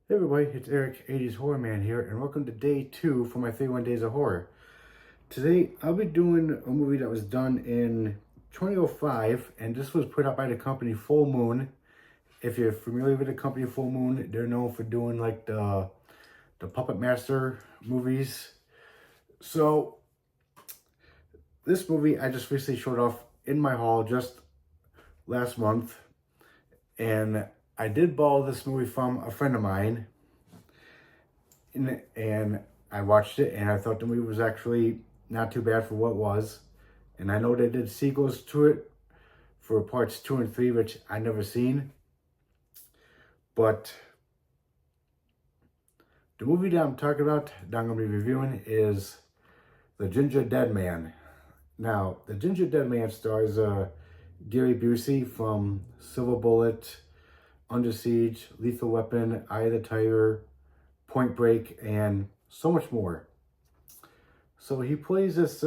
Hey everybody, it's Eric, 80s Horror Man here, and welcome to day 2 for my 31 Days of Horror. Today, I'll be doing a movie that was done in 2005, and this was put out by the company Full Moon. If you're familiar with the company Full Moon, they're known for doing like the Puppet Master movies. So, this movie I just recently showed off in my hall just last month, and I did borrow this movie from a friend of mine. And I watched it and I thought the movie was actually not too bad for what it was. And I know they did sequels to it for parts 2 and 3, which I never seen. But the movie that I'm talking about, that I'm going to be reviewing, is The Gingerdead Man. Now, The Gingerdead Man stars Gary Busey from Silver Bullet, Under Siege, Lethal Weapon, Eye of the Tiger, Point Break, and so much more. So he plays this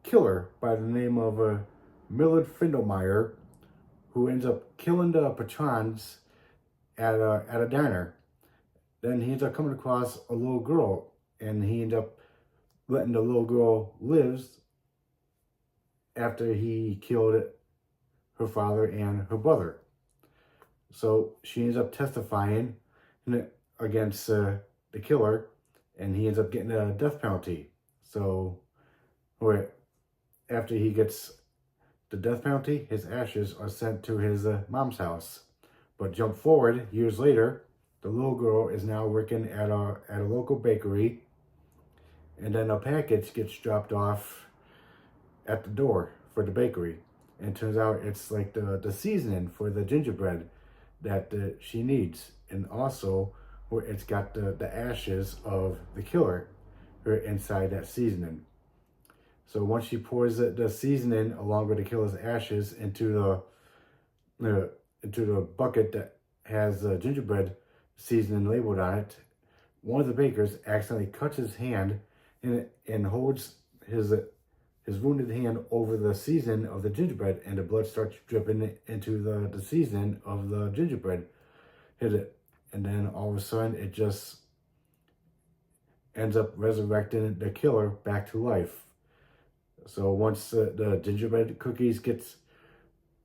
killer by the name of Millard Findelmeyer, who ends up killing the patrons at a diner. Then he ends up coming across a little girl, and he ends up letting the little girl live after he killed her father and her brother. So she ends up testifying against the killer, and he ends up getting a death penalty. So after he gets the death penalty, his ashes are sent to his mom's house. But jump forward years later, the little girl is now working at a local bakery, and then a package gets dropped off at the door for the bakery. And it turns out it's like the seasoning for the gingerbread that she needs. And also, where it's got the ashes of the killer inside that seasoning. So once she pours the seasoning along with the killer's ashes into the bucket that has the gingerbread seasoning labeled on it, one of the bakers accidentally cuts his hand and holds his wounded hand over the seasoning of the gingerbread, and the blood starts dripping into the seasoning of the gingerbread. Hit it. And then all of a sudden, it just ends up resurrecting the killer back to life. So once the gingerbread cookies gets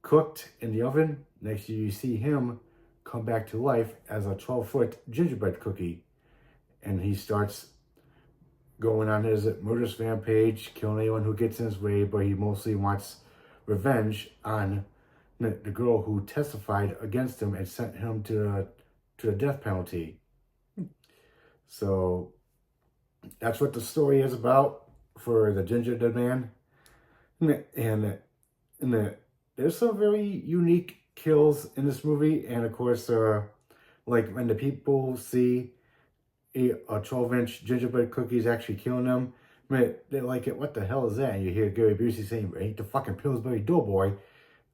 cooked in the oven, next you see him come back to life as a 12-foot gingerbread cookie. And he starts going on his murderous rampage, killing anyone who gets in his way, but he mostly wants revenge on the girl who testified against him and sent him to the death penalty. So that's what the story is about for the Gingerdead Man. And there's some very unique kills in this movie. And of course, like when the people see a 12-inch gingerbread cookie is actually killing them, they're like, what the hell is that? And you hear Gary Busey saying, ain't the fucking Pillsbury Doughboy.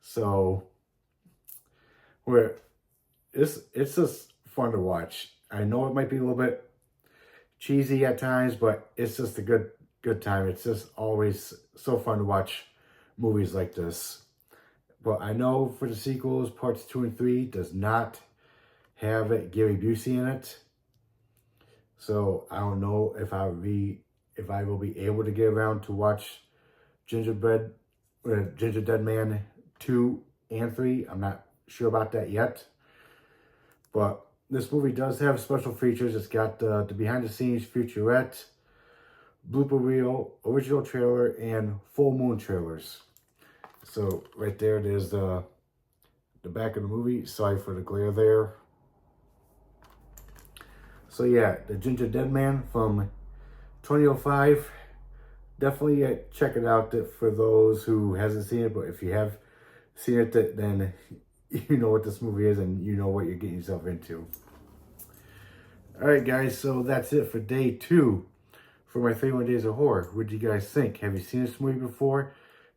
So it's just fun to watch. I know it might be a little bit cheesy at times, but it's just a good time. It's just always so fun to watch movies like this. But I know for the sequels, parts 2 and 3 does not have Gary Busey in it. So I don't know if I will be able to get around to watch Gingerdead Man 2 and 3. I'm not sure about that yet. But this movie does have special features. It's got the behind-the-scenes featurette, blooper reel, original trailer, and full moon trailers. So right there, there's the back of the movie. Sorry for the glare there. So yeah, The Gingerdead Man from 2005. Definitely check it out for those who hasn't seen it. But if you have seen it, then you know what this movie is and you know what you're getting yourself into. Alright guys, so that's it for day 2 for my 31 Days of Horror. What do you guys think? Have you seen this movie before?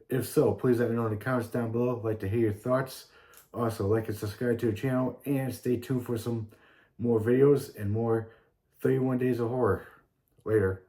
If so, please let me know in the comments down below. I'd like to hear your thoughts. Also, like and subscribe to the channel, and stay tuned for some more videos and more 31 Days of Horror. Later.